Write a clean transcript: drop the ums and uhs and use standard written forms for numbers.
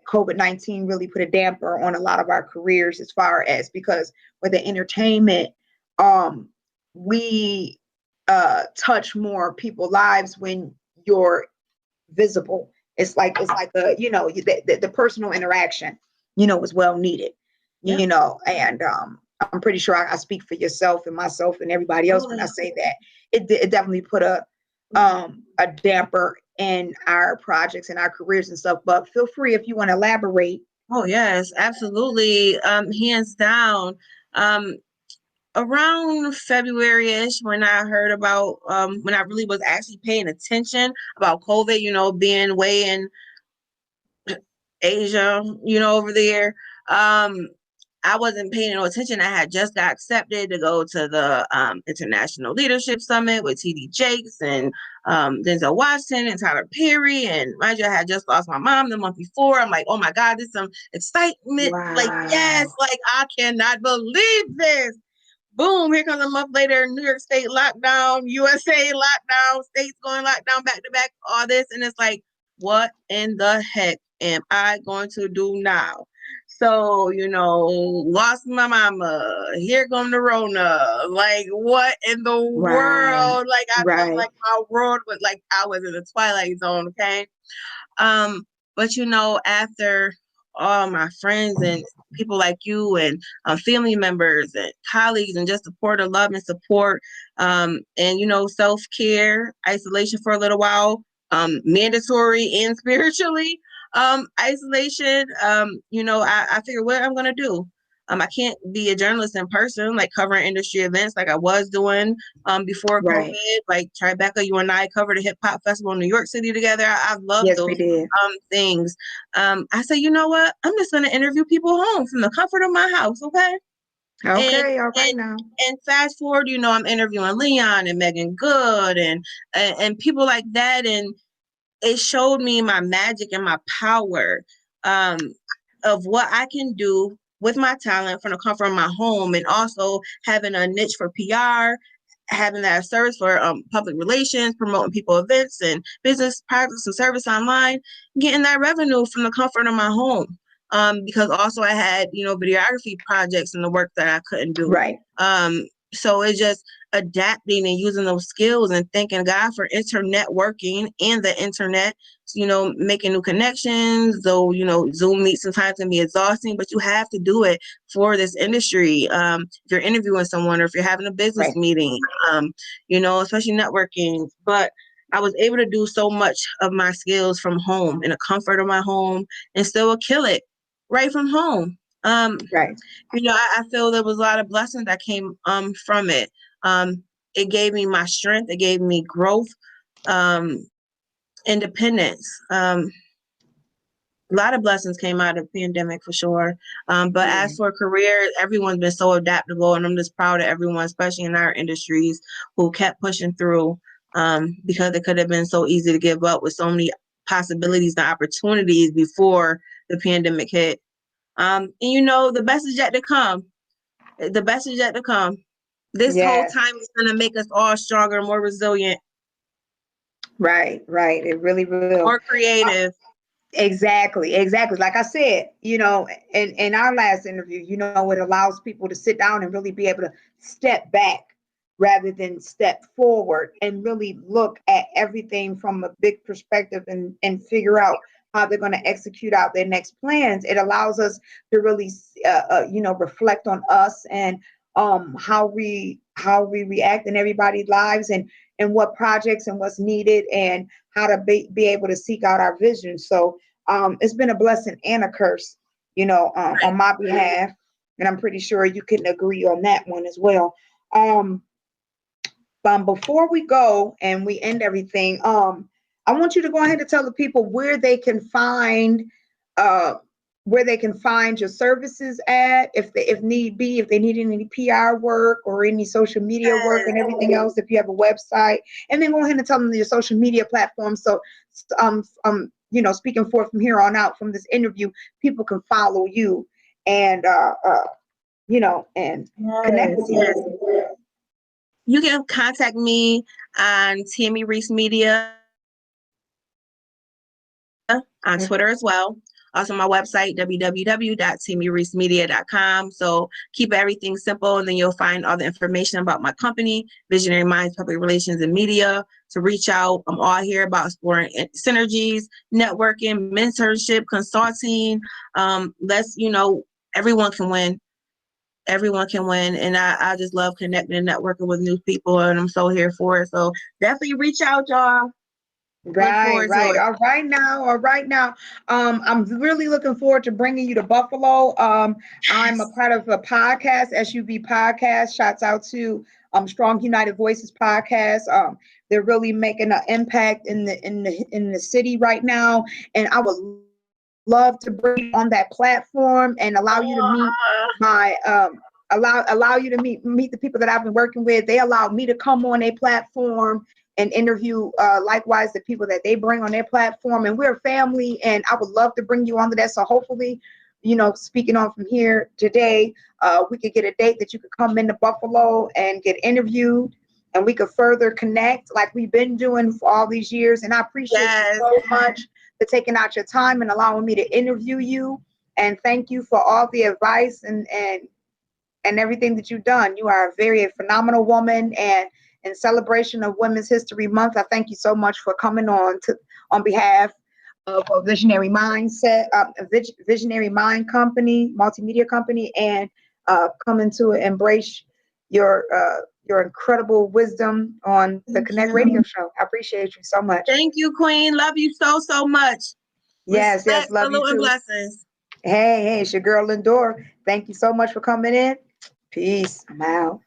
COVID-19 really put a damper on a lot of our careers as far as, because with the entertainment, we touch more people's lives when you're visible. It's like a, the personal interaction, is well needed, Yeah. And I'm pretty sure I speak for yourself and myself and everybody else when I say that it definitely put a damper in our projects and our careers and stuff. But feel free if you want to elaborate. Oh yes, absolutely. Hands down. Around February-ish, when I heard about when I really was actually paying attention about COVID, being way in Asia, over there. I wasn't paying no attention. I had just got accepted to go to the International Leadership Summit with TD Jakes and Denzel Washington and Tyler Perry. And mind you, I had just lost my mom the month before. I'm like, oh my God, there's some excitement. Wow. Like, yes, like I cannot believe this. Boom, here comes a month later, New York State lockdown, USA lockdown, states going lockdown back to back, all this. And it's like, what in the heck am I going to do now? So, lost my mama. Here come the Rona. Like, what in the world? Like, I felt like my world was like I was in the twilight zone. Okay. But after all my friends and people like you and family members and colleagues and just support of love and support, and self-care, isolation for a little while, mandatory and spiritually, isolation, I figured what I'm gonna do. I can't be a journalist in person, like covering industry events like I was doing before COVID. Like Tribeca, you and I covered a hip hop festival in New York City together. I love those things. I said, you know what? I'm just gonna interview people home from the comfort of my house, okay? Okay, all right now. And fast forward, I'm interviewing Leon and Megan Good and people like that, and it showed me my magic and my power of what I can do with my talent from the comfort of my home, and also having a niche for PR, having that service for public relations, promoting people events and business practice and service online, getting that revenue from the comfort of my home. Because also I had, videography projects and the work that I couldn't do. So it's just adapting and using those skills and thanking God for internet working and the internet, making new connections. Though, Zoom meets sometimes can be exhausting, but you have to do it for this industry. If you're interviewing someone or if you're having a business meeting, especially networking. But I was able to do so much of my skills from home, in the comfort of my home, and still kill it right from home. I feel there was a lot of blessings that came from it. It gave me my strength. It gave me growth, independence. A lot of blessings came out of the pandemic for sure. But as for career, everyone's been so adaptable, and I'm just proud of everyone, especially in our industries, who kept pushing through, because it could have been so easy to give up with so many possibilities and opportunities before the pandemic hit. And the best is yet to come. The best is yet to come. This whole time is going to make us all stronger, more resilient. Right. It really will. More creative. Exactly. Like I said, in our last interview, it allows people to sit down and really be able to step back rather than step forward and really look at everything from a big perspective and figure out how they're going to execute out their next plans. It allows us to really, reflect on us and how we react in everybody's lives and what projects and what's needed and how to be able to seek out our vision. So it's been a blessing and a curse, on my behalf. And I'm pretty sure you can agree on that one as well. But before we go and we end everything, I want you to go ahead and tell the people where they can find your services at, if need be, if they need any PR work or any social media work and everything else, if you have a website, and then go ahead and tell them your social media platforms. So, speaking forth from here on out from this interview, people can follow you and, and connect with you. You can contact me on Tammy Reese Media on Twitter as well. Also, my website, www.tammyreesemedia.com. So keep everything simple, and then you'll find all the information about my company, Visionary Minds Public Relations and Media, to reach out. I'm all here about exploring synergies, networking, mentorship, consulting. Everyone can win. Everyone can win, and I just love connecting and networking with new people, and I'm so here for it. So definitely reach out, y'all. Right. All right now. I'm really looking forward to bringing you to Buffalo. I'm a part of a podcast, SUV podcast. Shouts out to Strong United Voices podcast. They're really making an impact in the city right now, and I would love to bring you on that platform and allow you to meet my allow you to meet the people that I've been working with. They allowed me to come on a platform and interview likewise the people that they bring on their platform, and we're a family, and I would love to bring you onto that. So hopefully, speaking on from here today, we could get a date that you could come into Buffalo and get interviewed, and we could further connect like we've been doing for all these years. And I appreciate you so much for taking out your time and allowing me to interview you, and thank you for all the advice and everything that you've done. You are a very phenomenal woman, and in celebration of Women's History Month, I thank you so much for coming on behalf of a Visionary Mindset, Visionary Mind Company, multimedia company, and coming to embrace your incredible wisdom on the Connect Radio Show. I appreciate you so much. Thank you, Queen. Love you so, so much. Yes, love you too. And blessings. Hey, it's your girl NDure. Thank you so much for coming in. Peace. I'm out.